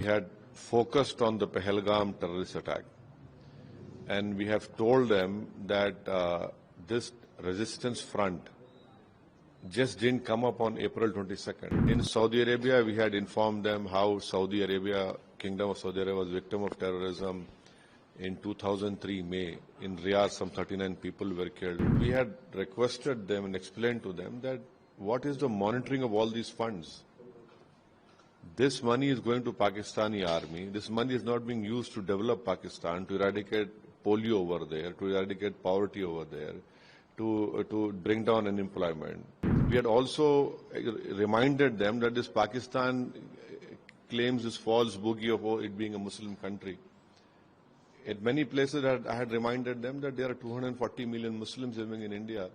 had focused on the Pahalgam terrorist attack, and we have told them that this resistance front just didn't come up on April 22nd. In Saudi Arabia, we had informed them how Saudi Arabia, Kingdom of Saudi Arabia, was victim of terrorism in 2003 May. In Riyadh, some 39 people were killed. We had requested them and explained to them that what is the monitoring of all these funds? This money is going to Pakistani army. This money is not being used to develop Pakistan, to eradicate polio over there, to eradicate poverty over there, to bring down unemployment. We had also reminded them that this Pakistan claims this false boogie of it being a Muslim country. At many places, I had reminded them that there are 240 million Muslims living in India.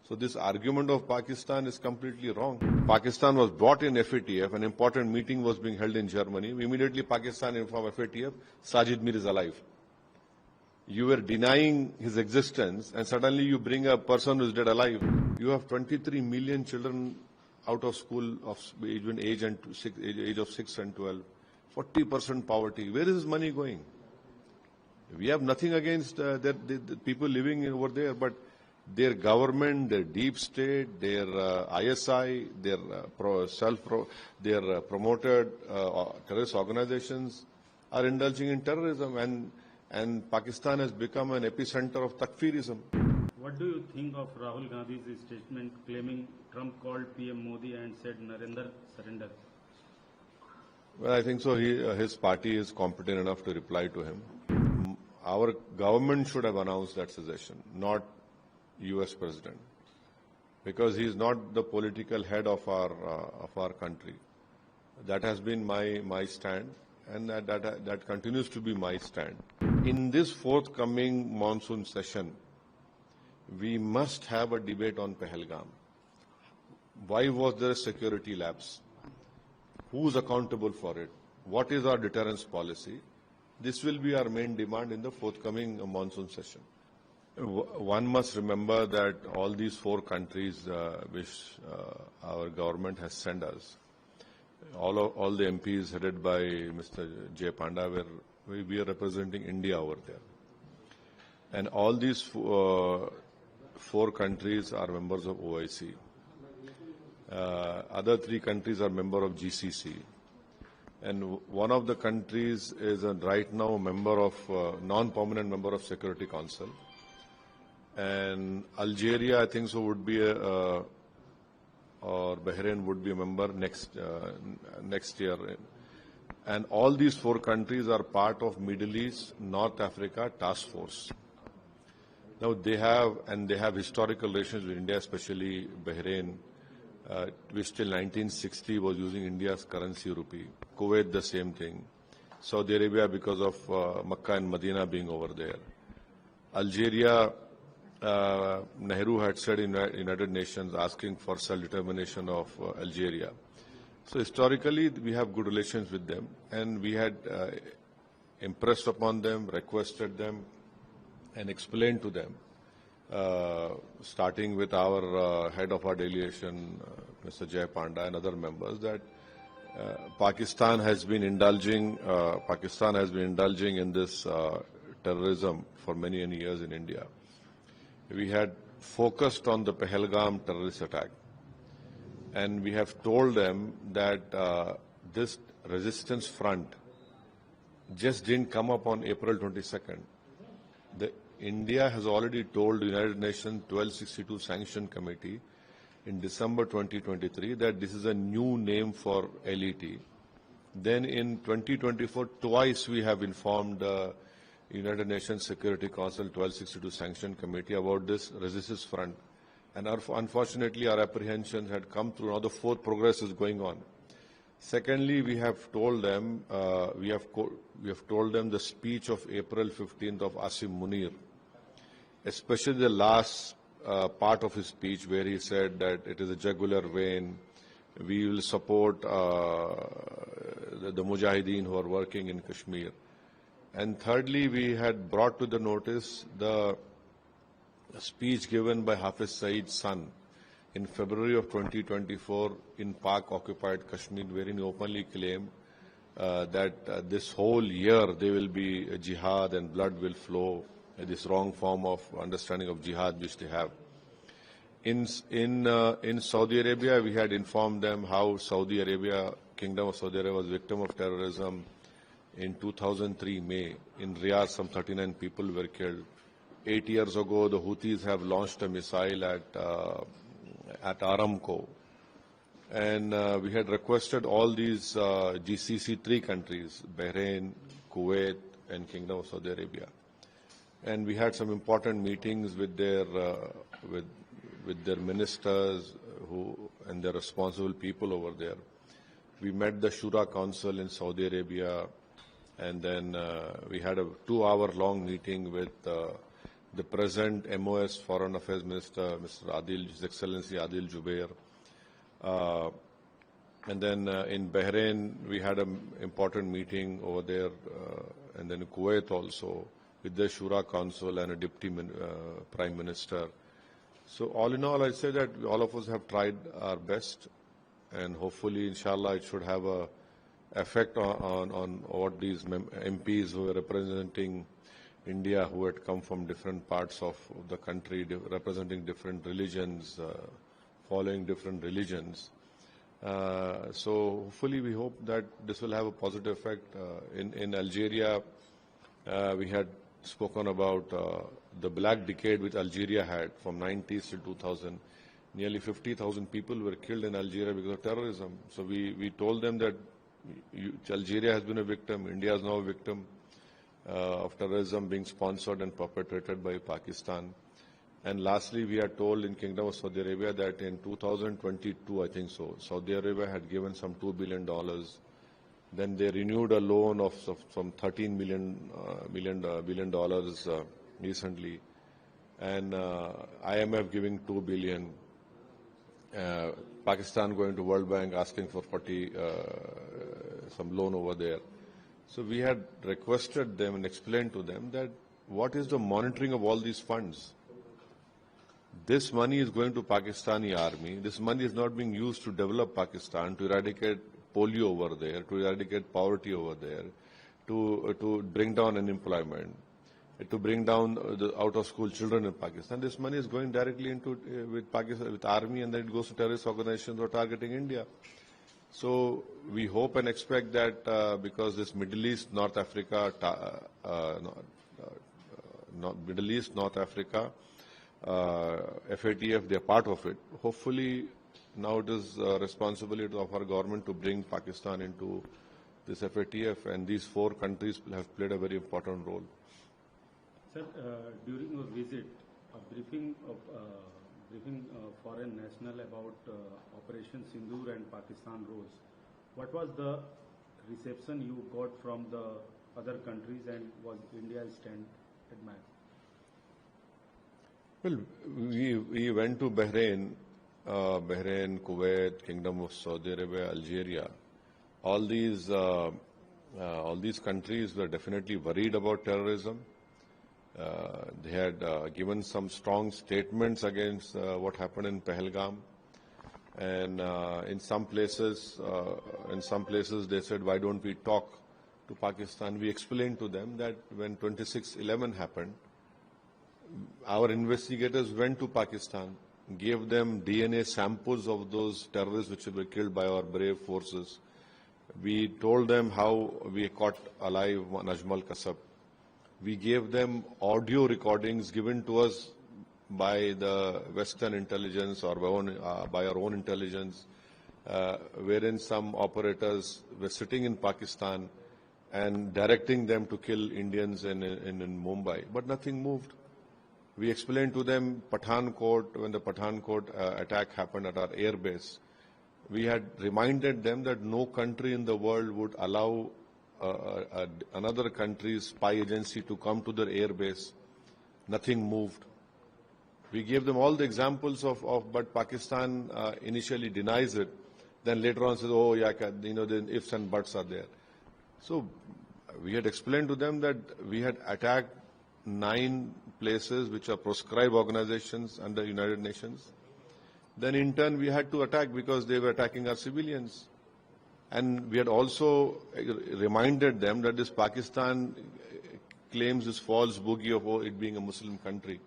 So this argument of Pakistan is completely wrong. Pakistan was brought in FATF. An important meeting was being held in Germany. Immediately Pakistan informed FATF, Sajid Mir is alive. You were denying his existence, and suddenly you bring a person who is dead alive. You have 23 million children out of school of between age of 6 and 12. 40% poverty. Where is this money going? We have nothing against the people living over there, but their government, their deep state, their ISI, their promoted terrorist organizations are indulging in terrorism, and Pakistan has become an epicenter of takfirism. What do you think of Rahul Gandhi's statement claiming Trump called PM Modi and said Narendra surrender? Well, I think so. His party is competent enough to reply to him. Our government should have announced that secession, not U.S. President, because he is not the political head of our country. That has been my stand, and that continues to be my stand. In this forthcoming monsoon session, we must have a debate on Pahalgam. Why was there a security lapse? Who's accountable for it? What is our deterrence policy? This will be our main demand in the forthcoming monsoon session. One must remember that all these 4 countries which our government has sent us, all the MPs headed by Mr. Jay Panda, we are representing India over there. And all these 4 countries are members of OIC. Other 3 countries are members of GCC. And one of the countries is right now a member of, non-permanent member of Security Council. And Algeria, I think so, would be or Bahrain would be a member next year. And all these 4 countries are part of Middle East, North Africa Task Force. Now they have historical relations with India, especially Bahrain, which till 1960 was using India's currency rupee. Kuwait, the same thing. Saudi Arabia, because of Makkah and Medina being over there. Algeria, Nehru had said in United Nations asking for self-determination of Algeria. So historically, we have good relations with them, and we had impressed upon them, requested them, and explained to them, starting with our head of our delegation, Mr. Jay Panda, and other members, that Pakistan has been indulging in this terrorism for many years in India. We had focused on the Pahalgam terrorist attack, and we have told them that this resistance front just didn't come up on April 22nd. India has already told the United Nations 1262 Sanction Committee in December 2023 that this is a new name for LET. Then in 2024, twice we have informed the United Nations Security Council 1262 Sanction Committee about this resistance front. And unfortunately, our apprehensions had come through. Now the 4th progress is going on. Secondly, we have told them the speech of April 15th of Asim Munir, especially the last part of his speech where he said that it is a jugular vein. We will support the Mujahideen who are working in Kashmir. And thirdly, we had brought to the notice the speech given by Hafiz Saeed's son in February of 2024 in Pak-occupied Kashmir, wherein he openly claimed that this whole year there will be a jihad and blood will flow, this wrong form of understanding of jihad which they have. In Saudi Arabia, we had informed them how Saudi Arabia, Kingdom of Saudi Arabia, was victim of terrorism in 2003 May. In Riyadh, some 39 people were killed. 8 years ago, the Houthis have launched a missile at Aramco. And we had requested all these GCC 3 countries, Bahrain, Kuwait, and Kingdom of Saudi Arabia. And we had some important meetings with their ministers and their responsible people over there. We met the Shura Council in Saudi Arabia, and then we had a 2-hour-long meeting with the present MOS Foreign Affairs Minister, Mr. Adil, His Excellency Adil Jubair. And then in Bahrain, we had an important meeting over there, and then in Kuwait also, with the Shura Council and a Deputy Prime Minister. So all in all, I'd say that all of us have tried our best, and hopefully, inshallah, it should have a effect on what these MPs who were representing India, who had come from different parts of the country, representing different religions, following different religions. So hopefully we hope that this will have a positive effect. In Algeria, we had spoken about the Black Decade which Algeria had from 90s to 2000. Nearly 50,000 people were killed in Algeria because of terrorism. So we told them that Algeria has been a victim, India is now a victim of terrorism being sponsored and perpetrated by Pakistan. And lastly, we are told in Kingdom of Saudi Arabia that in 2022, I think so, Saudi Arabia had given some $2 billion. Then they renewed a loan of some $13 billion recently. And IMF giving $2 billion. Pakistan going to World Bank asking for some loan over there. So we had requested them and explained to them that what is the monitoring of all these funds? This money is going to Pakistani army. This money is not being used to develop Pakistan, to eradicate polio over there, to eradicate poverty over there, to bring down unemployment, to bring down the out-of-school children in Pakistan. This money is going directly into with Pakistan, with army, and then it goes to terrorist organizations who are targeting India. So we hope and expect that because this Middle East, North Africa, FATF, they are part of it. Hopefully, now it is responsibility of our government to bring Pakistan into this FATF, and these 4 countries have played a very important role. Sir, during your visit, a briefing foreign national about Operation Sindoor and Pakistan Rose. What was the reception you got from the other countries, and was India's stand admired? Well, we went to Bahrain, Kuwait, Kingdom of Saudi Arabia, Algeria. All these countries were definitely worried about terrorism. They had given some strong statements against what happened in Pahalgam, and in some places they said, "Why don't we talk to Pakistan?" We explained to them that when 26/11 happened, our investigators went to Pakistan, gave them DNA samples of those terrorists which were killed by our brave forces. We told them how we caught alive Najmal Kasab. We gave them audio recordings given to us by the Western intelligence or by our own intelligence, wherein some operators were sitting in Pakistan and directing them to kill Indians in Mumbai, but nothing moved. We explained to them Pathankot, when the Pathankot attack happened at our air base, we had reminded them that no country in the world would allow another country's spy agency to come to their air base. Nothing moved. We gave them all the examples but Pakistan initially denies it. Then later on says, oh, yeah, the ifs and buts are there. So we had explained to them that we had attacked 9 places which are proscribed organizations under United Nations. Then in turn we had to attack because they were attacking our civilians. And we had also reminded them that this Pakistan claims this false boogie of it being a Muslim country.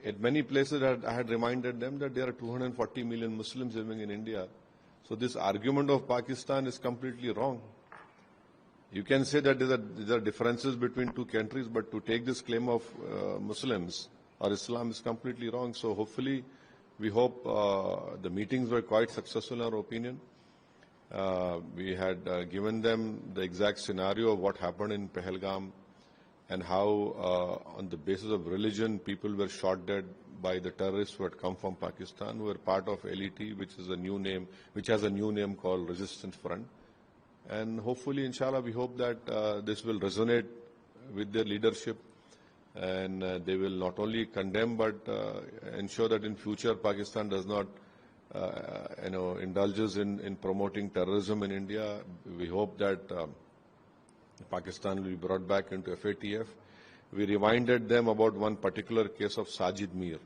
At many places, I had reminded them that there are 240 million Muslims living in India. So this argument of Pakistan is completely wrong. You can say that there are differences between two countries, but to take this claim of Muslims or Islam is completely wrong. So hopefully, we hope the meetings were quite successful in our opinion. We had given them the exact scenario of what happened in Pahalgam and how on the basis of religion people were shot dead by the terrorists who had come from Pakistan, who were part of LET, which has a new name called Resistance Front. And hopefully, inshallah, we hope that this will resonate with their leadership, and they will not only condemn but ensure that in future Pakistan does not indulges in promoting terrorism in India. We hope that Pakistan will be brought back into FATF. We reminded them about one particular case of Sajid Mir.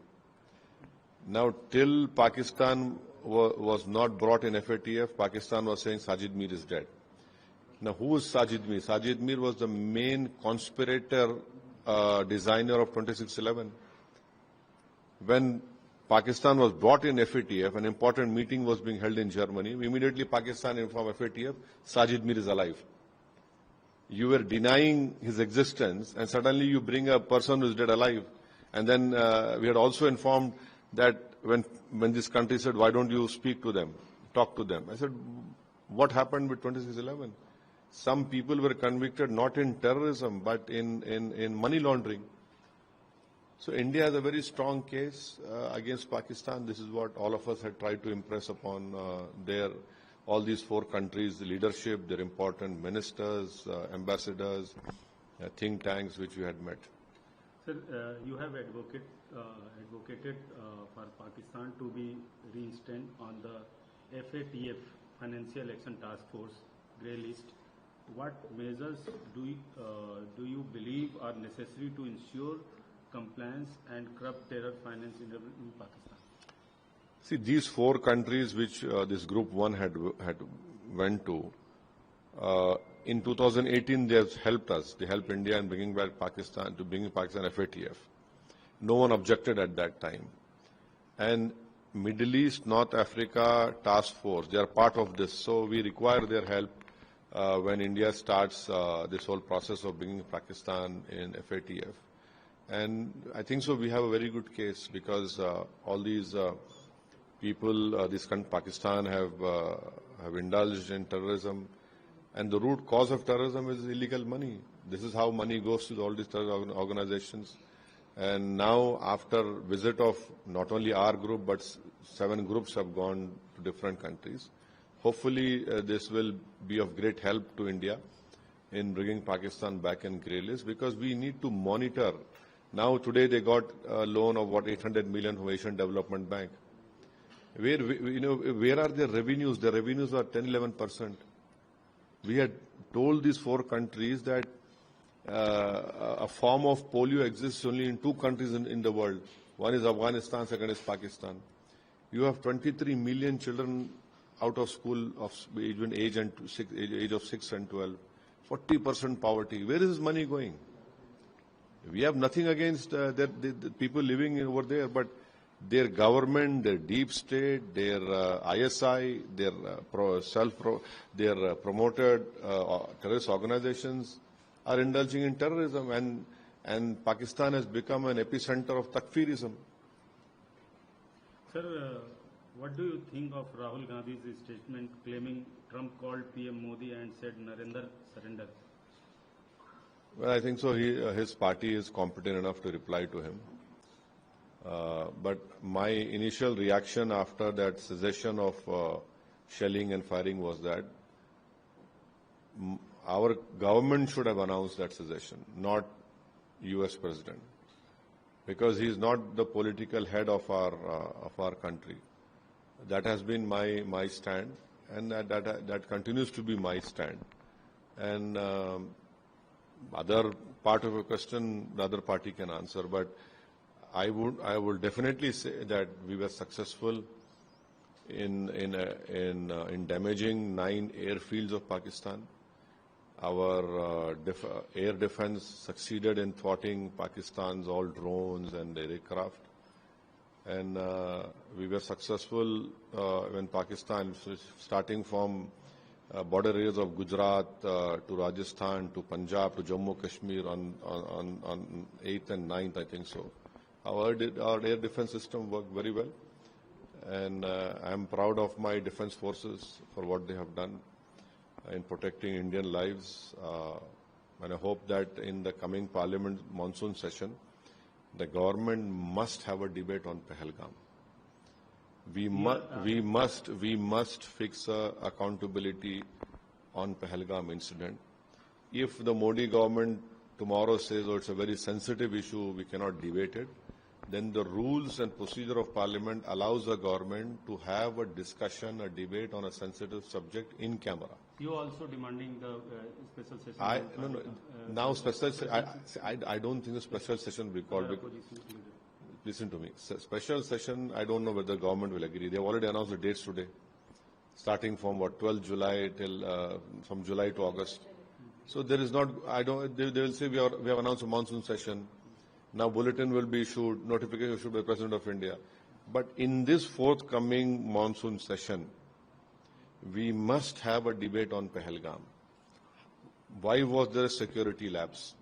Now, till Pakistan was not brought in FATF, Pakistan was saying Sajid Mir is dead. Now, who is Sajid Mir? Sajid Mir was the main conspirator, designer of 26/11. When Pakistan was brought in FATF, an important meeting was being held in Germany. Immediately, Pakistan informed FATF, Sajid Mir is alive. You were denying his existence, and suddenly you bring a person who is dead alive. And then we had also informed that when this country said, why don't you speak to them, talk to them? I said, what happened with 26/11? Some people were convicted not in terrorism, but in money laundering. So India has a very strong case against Pakistan. This is what all of us had tried to impress upon all these four countries, the leadership, their important ministers, ambassadors, think tanks which we had met. Sir, you have advocated for Pakistan to be reinstated on the FATF, Financial Action Task Force, grey list. What measures do you believe are necessary to ensure compliance and curb terror finance in Pakistan? See, these four countries which this Group 1 had went to, in 2018 they have helped us. They helped India in bringing Pakistan FATF. No one objected at that time. And Middle East, North Africa Task Force, they are part of this. So we require their help when India starts this whole process of bringing Pakistan in FATF. And I think so we have a very good case because all these people, Pakistan have indulged in terrorism, and the root cause of terrorism is illegal money. This is how money goes to all these terror organizations. And now, after visit of not only our group, but 7 groups have gone to different countries. Hopefully, this will be of great help to India in bringing Pakistan back in grey list, because we need to monitor. Now, today they got a loan of 800 million from Asian Development Bank. Where are their revenues? The revenues are 10-11%. We had told these 4 countries that a form of polio exists only in 2 countries in the world. One is Afghanistan, second is Pakistan. You have 23 million children out of school between age of 6 and 12. 40% poverty. Where is this money going? We have nothing against the people living over there, but their government, their deep state, their ISI, their promoted terrorist organizations are indulging in terrorism, and Pakistan has become an epicenter of Takfirism. Sir, what do you think of Rahul Gandhi's statement claiming Trump called PM Modi and said Narendra surrender? Well, I think so. His party is competent enough to reply to him. But my initial reaction after that cessation of shelling and firing was that our government should have announced that cessation, not U.S. President, because he is not the political head of our country. That has been my stand, and that continues to be my stand. And other part of a question, the other party can answer, but I would definitely say that we were successful in damaging 9 airfields of Pakistan. Our air defense succeeded in thwarting Pakistan's all drones and aircraft. And we were successful when Pakistan, starting from border areas of Gujarat to Rajasthan to Punjab to Jammu Kashmir on 8th and 9th, I think so. Our air defense system worked very well. And I am proud of my defense forces for what they have done in protecting Indian lives. And I hope that in the coming Parliament monsoon session, the government must have a debate on Pahalgam. We must fix accountability on Pahalgam incident. If the Modi government tomorrow says, oh, it's a very sensitive issue, we cannot debate it, then the rules and procedure of Parliament allows the government to have a discussion, a debate on a sensitive subject in camera. You also demanding the special session? Now I don't think the special session will be called. Listen to me. Special session, I don't know whether the government will agree. They have already announced the dates today, starting from 12th July till from July to August. So there is not. They will say we have announced a monsoon session. Now bulletin will be issued, notification issued by the President of India. But in this forthcoming monsoon session, we must have a debate on Pahalgam. Why was there a security lapse?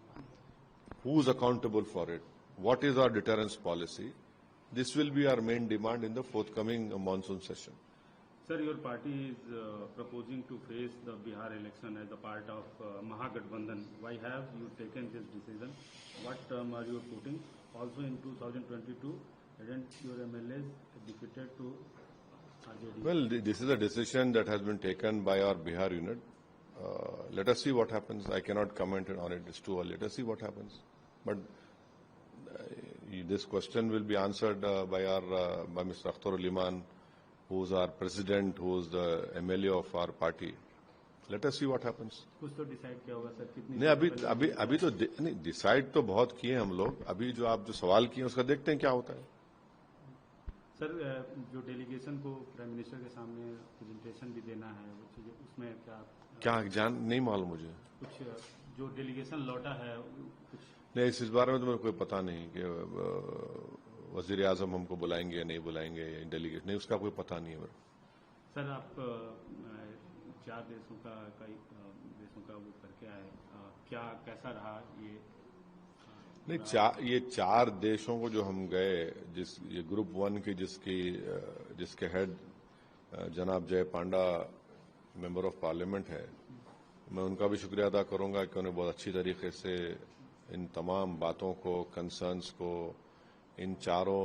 Who's accountable for it? What is our deterrence policy? This will be our main demand in the forthcoming monsoon session. Sir, your party is proposing to face the Bihar election as a part of Mahagathbandhan. Why have you taken this decision? What term are you putting? Also in 2022, hadn't your MLAs defeated to RJD? Well, this is a decision that has been taken by our Bihar unit. Let us see what happens. I cannot comment on it. It's too early. Let us see what happens. But this question will be answered by Mr. Akhtar Liman, who is our president, who is the MLA of our party. Let us see what happens. कुछ तो decide किया होगा sir कितनी नहीं अभी तो नहीं decide तो बहुत किए हम लोग. अभी जो आप जो सवाल किए उसका देखते हैं क्या होता है. सर जो डेलीगेशन को प्राइम मिनिस्टर के सामने प्रेजेंटेशन भी देना है उसमें क्या जान नहीं मालूम मुझे. कुछ जो डेलीगेशन लौटा है कुछ नहीं इस बारे में तो मुझे कोई पता नहीं कि वजीर आजम हमको बुलाएंगे या नहीं बुलाएंगे डेलीगेट नहीं उसका कोई पता नहीं है मेरे. सर आप 4 देशों का वो करके आए क्या कैसा रहा ये नहीं ये 4 देशों को जो हम गए ये ग्रुप 1 की जिसके हेड जनाब जय पांडा मेंबर ऑफ पार्लियामेंट है. मैं उनका भी शुक्रिया अदा करूंगा कि उन्होंने बहुत अच्छी तरीके से इन तमाम बातों को कंसर्न्स को इन चारों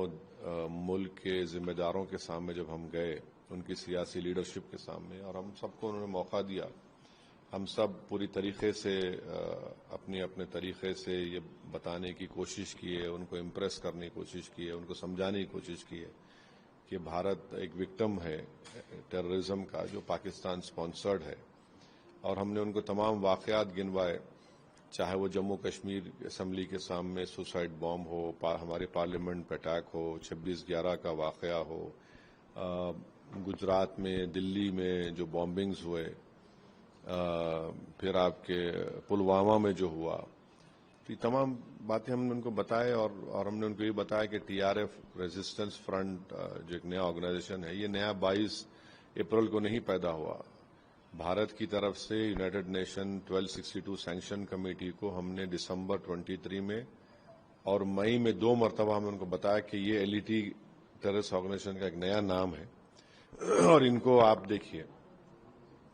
मुल्क के जिम्मेदारों के सामने जब हम गए उनकी सियासी लीडरशिप के सामने और हम सबको उन्होंने मौका दिया. हम सब पूरी तरीके से अपने तरीके से ये बताने की कोशिश की है, उनको इम्प्रेस करने की कोशिश की है, उनको समझाने की कोशिश की है कि भारत एक विक्टिम है टेररिज्म का जो पाकिस्तान स्पॉन्सर्ड है. और हमने उनको तमाम वाकयात गिनवाए, चाहे वो जम्मू कश्मीर असेंबली के सामने सुसाइड बॉम्ब हो, हमारे पार्लियामेंट पे अटैक हो, 26/11 का वाकया हो, गुजरात में दिल्ली में जो बॉम्बिंग्स हुए, फिर आपके पुलवामा में जो हुआ, तो ये तमाम बातें हमने उनको बताए और हमने उनको ये बताया कि TRF रेजिस्टेंस फ्रंट जो एक नया ऑर्गेनाइजेशन है ये नया 22 अप्रैल को नहीं पैदा हुआ. भारत की तरफ से यूनाइटेड नेशन 1262 सैंक्शन कमेटी को हमने दिसंबर 23 में और मई में 2 मरतबा हमने उनको बताया कि ये LET टेररिस्ट ऑर्गेनाइजेशन का एक नया नाम है और इनको आप देखिए.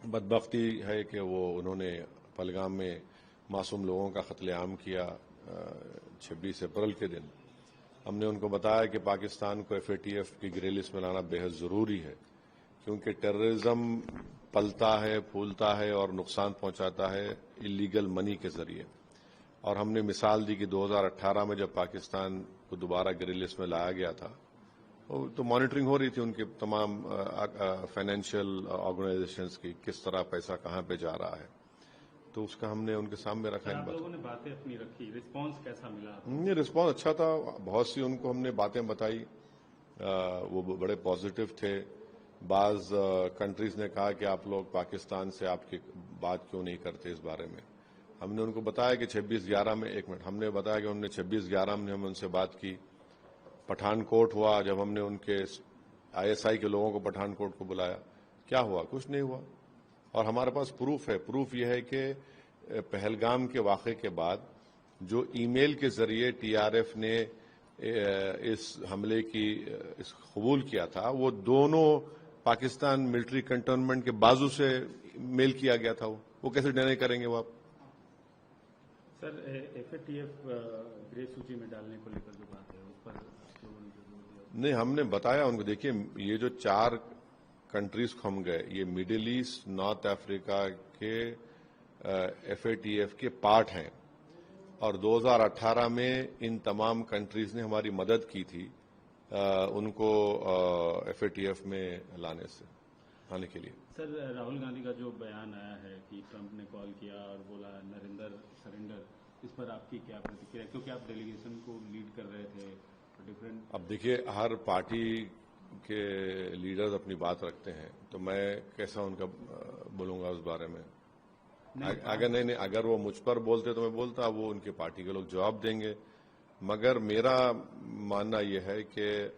बदबख्ती है कि उन्होंने पहलगाम में मासूम लोगों का कत्लेआम किया 26 अप्रैल के दिन. हमने उनको बताया कि पाकिस्तान को FATF की ग्रे लिस्ट में लाना बेहद ज़रूरी है क्योंकि टेररिज्म पलता है, फूलता है और नुकसान पहुंचाता है इलीगल मनी के जरिए. और हमने मिसाल दी कि 2018 में जब पाकिस्तान को दोबारा ग्रे लिस्ट में लाया गया था तो मॉनिटरिंग हो रही थी उनके तमाम फाइनेंशियल ऑर्गेनाइजेशंस की, किस तरह पैसा कहां पे जा रहा है, तो उसका हमने उनके सामने रखा. आप लोगों ने बातें अपनी रखी, रिस्पांस कैसा मिला? ये रिस्पांस अच्छा था. बहुत सी उनको हमने बातें बताई, वो बड़े पॉजिटिव थे. بعض کنٹریز نے کہا کہ آپ لوگ پاکستان سے آپ کی بات کیوں نہیں کرتے اس بارے میں. ہم نے ان کو بتایا کہ 26/11 میں ہم نے بتایا کہ ہم نے 26/11 میں ہم ان سے بات کی. پٹھان کوٹ ہوا جب ہم نے ان کے ISI کے لوگوں کو پٹھان کوٹ کو بلایا, کیا ہوا؟ کچھ نہیں ہوا. اور ہمارے پاس پروف ہے. پروف یہ ہے کہ پہلگام کے واقعے کے بعد جو ای میل کے ذریعے TRF نے اس حملے کی قبول کیا تھا, وہ دونوں پاکستان ملٹری کنٹونمنٹ کے بازو سے میل کیا گیا تھا. وہ کیسے ڈینائی کریں گے وہ آپ؟ سر FATF گرے سوچی میں ڈالنے کو لے کر جو بات ہے اس پر نہیں, ہم نے بتایا ان کو. دیکھیے, یہ جو 4 کنٹریز کو ہم گئے, یہ مڈل ایسٹ, نارتھ افریقہ کے FATF کے پارٹ ہیں, اور 2018 میں ان تمام کنٹریز نے ہماری مدد کی تھی ان کو FATF میں لانے کے لیے. سر, راہل گاندھی کا جو بیان آیا ہے کہ ٹرمپ نے کال کیا اور بولا نریندر سرنڈر, اس پر آپ کی کیا پرتکریا؟ کیونکہ آپ ڈیلیگیشن کو لیڈ کر رہے تھے ڈفرینٹ. اب دیکھیے, ہر پارٹی کے لیڈرز اپنی بات رکھتے ہیں, تو میں کیسا ان کا بولوں گا اس بارے میں؟ اگر وہ مجھ پر بولتے تو میں بولتا, وہ ان کے پارٹی کے لوگ جواب دیں گے. مگر میرا ماننا یہ ہے کہ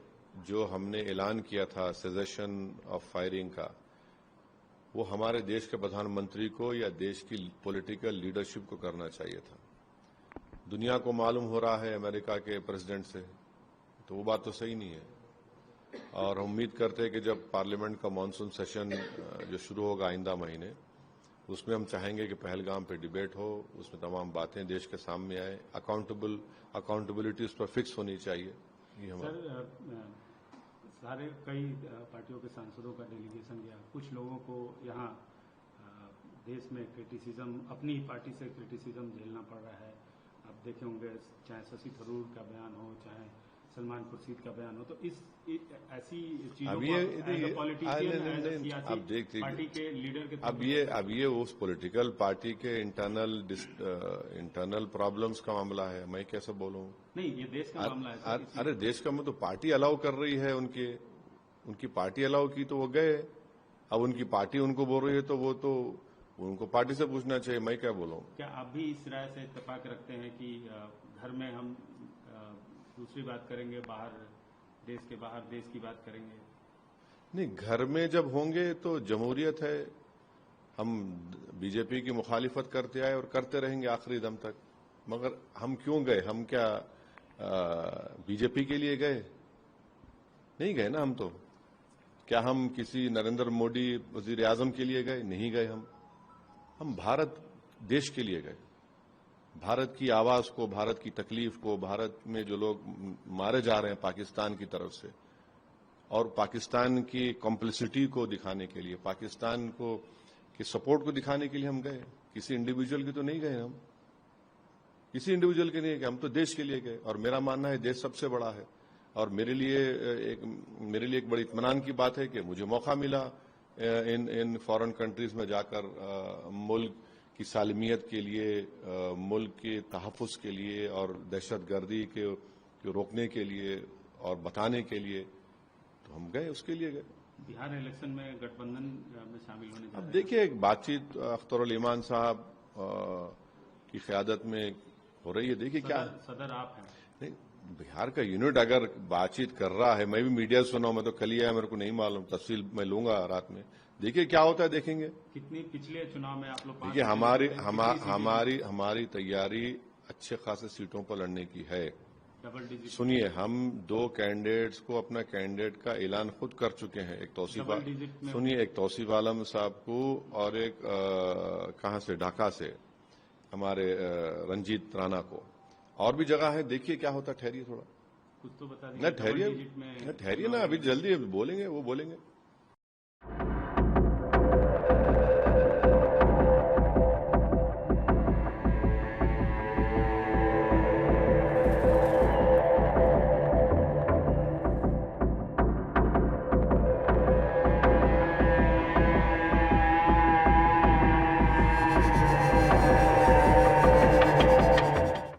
جو ہم نے اعلان کیا تھا سیزیشن آف فائرنگ کا, وہ ہمارے دیش کے پردھان منتری کو یا دیش کی پولیٹیکل لیڈرشپ کو کرنا چاہیے تھا. دنیا کو معلوم ہو رہا ہے امریکہ کے پریزیڈنٹ سے, تو وہ بات تو صحیح نہیں ہے. اور ہم امید کرتے ہیں کہ جب پارلیمنٹ کا مانسون سیشن جو شروع ہوگا آئندہ مہینے, اس میں ہم چاہیں گے کہ پہلگام پہ ڈیبیٹ ہو, اس میں تمام باتیں دیش کے سامنے آئیں, اکاؤنٹیبلٹی اس پر فکس ہونی چاہیے. یہ ہمارا سارے کئی پارٹیوں کے سانسدوں کا ڈیلیگیشن گیا. کچھ لوگوں کو یہاں دیش میں کرٹیسزم, اپنی پارٹی سے کرٹیسزم جھیلنا پڑ رہا ہے. آپ دیکھے ہوں گے, چاہے ششی تھرور کا بیان ہو, چاہے سلمان خورشید کا بیان ہو, تو اس ایسی چیزوں کو پارٹی کے لیڈر کے اب یہ اس پولیٹیکل پارٹی کے انٹرنل پرابلمز کا معاملہ ہے. میں کیسے بولوں؟ نہیں, یہ دیش کا معاملہ ہے. ارے دیش کا تو پارٹی الاؤ کر رہی ہے, ان کی پارٹی الاؤ کی تو وہ گئے. اب ان کی پارٹی ان کو بول رہی ہے تو وہ تو ان کو پارٹی سے پوچھنا چاہیے. میں کیا بولوں؟ کیا آپ بھی اس رائے سے اتفاق رکھتے ہیں کہ گھر میں ہم دوسری بات کریں گے, باہر دیش کے باہر دیش کی بات کریں گے؟ نہیں, گھر میں جب ہوں گے تو جمہوریت ہے. ہم BJP کی مخالفت کرتے آئے اور کرتے رہیں گے آخری دم تک. مگر ہم کیوں گئے؟ ہم کیا BJP کے لیے گئے؟ نہیں گئے نا ہم تو. کیا ہم کسی نریندر مودی وزیر اعظم کے لیے گئے؟ نہیں گئے. ہم بھارت دیش کے لیے گئے. بھارت کی آواز کو, بھارت کی تکلیف کو, بھارت میں جو لوگ مارے جا رہے ہیں پاکستان کی طرف سے, اور پاکستان کی کمپلسٹی کو دکھانے کے لیے, پاکستان کو کی سپورٹ کو دکھانے کے لیے ہم گئے. کسی انڈیویجول کی تو نہیں گئے ہم, کسی انڈیویجول کے نہیں گئے, ہم تو دیش کے لیے گئے. اور میرا ماننا ہے دیش سب سے بڑا ہے. اور میرے لیے ایک بڑی اطمینان کی بات ہے کہ مجھے موقع ملا ان فارن کنٹریز میں جا کر ملک کی سالمیت کے لیے, ملک کے تحفظ کے لیے اور دہشت گردی کے روکنے کے لیے اور بتانے کے لیے. تو ہم گئے, اس کے لیے گئے. بہار الیکشن میں گٹھ بندھن میں شامل ہونے اب دیکھیے, ایک بات چیت اختر الایمان صاحب کی قیادت میں ہو رہی ہے. دیکھیے کیا صدر آپ ہیں. نہیں, بہار کا یونٹ اگر بات چیت کر رہا ہے, میں بھی میڈیا سنا ہوں, میں تو کل ہی آیا, میرے کو نہیں معلوم, تفصیل میں لوں گا رات میں. دیکھیے کیا ہوتا ہے, دیکھیں گے. کتنی پچھلے چناؤ میں آپ لوگ دیکھیے, ہماری تیاری اچھے خاصے سیٹوں پر لڑنے کی ہے. سنیے, ہم 2 کینڈیڈیٹس کو اپنا کینڈیڈیٹ کا اعلان خود کر چکے ہیں. ایک توصیف عالم صاحب کو, اور ایک کہاں سے, ڈھاکہ سے ہمارے رنجیت رانا کو. اور بھی جگہ ہے, دیکھیے کیا ہوتا. ٹھہریے تھوڑا, کچھ تو بتا ٹھہریے نا, ابھی جلدی بولیں گے, وہ بولیں گے.